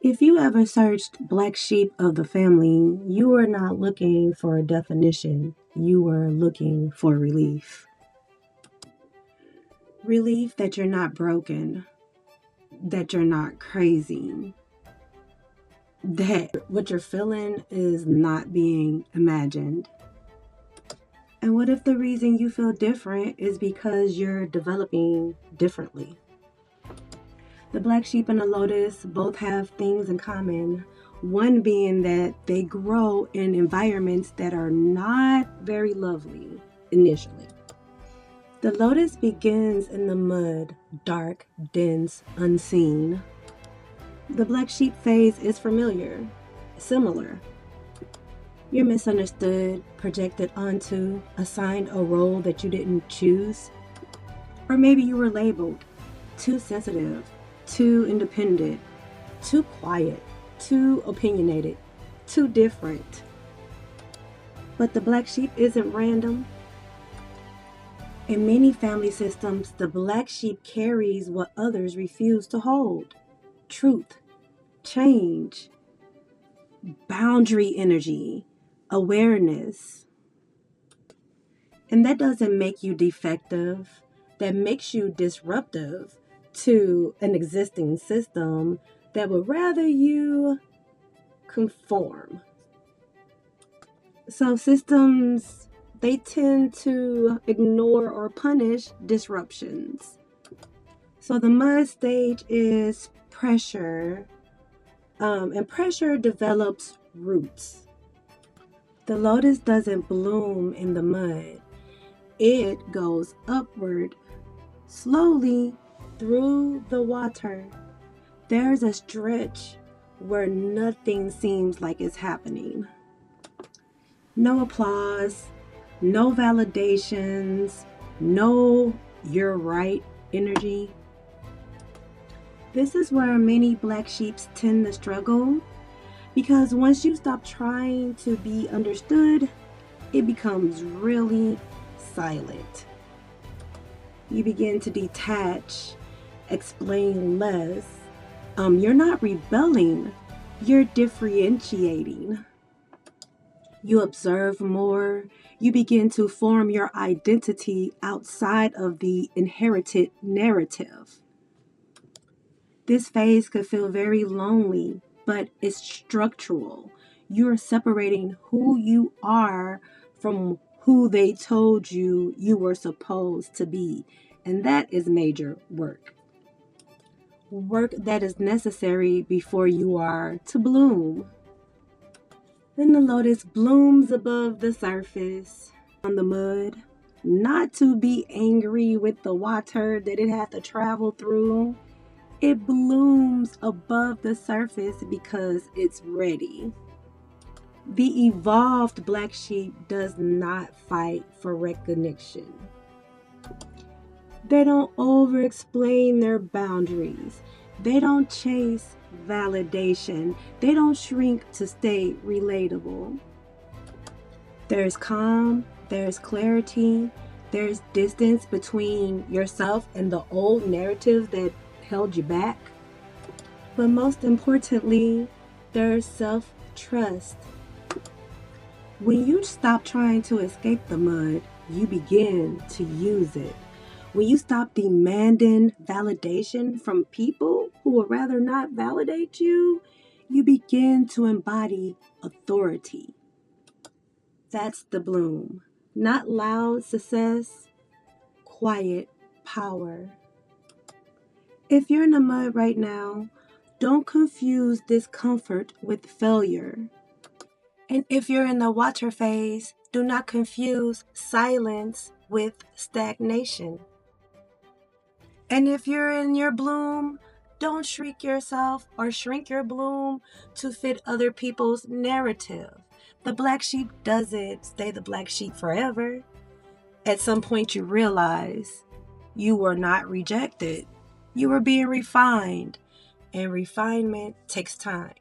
If you ever searched black sheep of the family, you were not looking for a definition. You were looking for relief. Relief that you're not broken, that you're not crazy, that what you're feeling is not being imagined. And what if the reason you feel different is because you're developing differently? The black sheep and the lotus both have things in common. One being that they grow in environments that are not very lovely initially. The lotus begins in the mud, dark, dense, unseen. The black sheep phase is familiar, similar. You're misunderstood, projected onto, assigned a role that you didn't choose. Or maybe you were labeled too sensitive, too independent, too quiet, too opinionated, too different. But the black sheep isn't random. In many family systems, the black sheep carries what others refuse to hold: truth, change, boundary energy, awareness. And that doesn't make you defective, that makes you disruptive to an existing system that would rather you conform. So systems, they tend to ignore or punish disruptions. So the mud stage is pressure, and pressure develops roots. The lotus doesn't bloom in the mud. It goes upward, slowly through the water. There's a stretch where nothing seems like it's happening. No applause, no validations, no "you're right" energy. This is where many black sheeps tend to struggle, because once you stop trying to be understood, it becomes really silent. You begin to detach, explain less. You're not rebelling, you're differentiating. You observe more. You begin to form your identity outside of the inherited narrative. This phase could feel very lonely, but it's structural. You're separating who you are from who they told you you were supposed to be. And that is major work. Work that is necessary before you are to bloom. Then the lotus blooms above the surface on the mud, not to be angry with the water that it had to travel through. It blooms above the surface because it's ready. The evolved black sheep does not fight for recognition. They don't over-explain their boundaries. They don't chase validation. They don't shrink to stay relatable. There's calm, there's clarity, there's distance between yourself and the old narrative that held you back. But most importantly, there's self-trust. When you stop trying to escape the mud, you begin to use it. When you stop demanding validation from people who would rather not validate you, you begin to embody authority. That's the bloom. Not loud success, quiet power. If you're in the mud right now, don't confuse discomfort with failure. And if you're in the water phase, do not confuse silence with stagnation. And if you're in your bloom, don't shrink yourself or shrink your bloom to fit other people's narrative. The black sheep doesn't stay the black sheep forever. At some point you realize you were not rejected. You were being refined, and refinement takes time.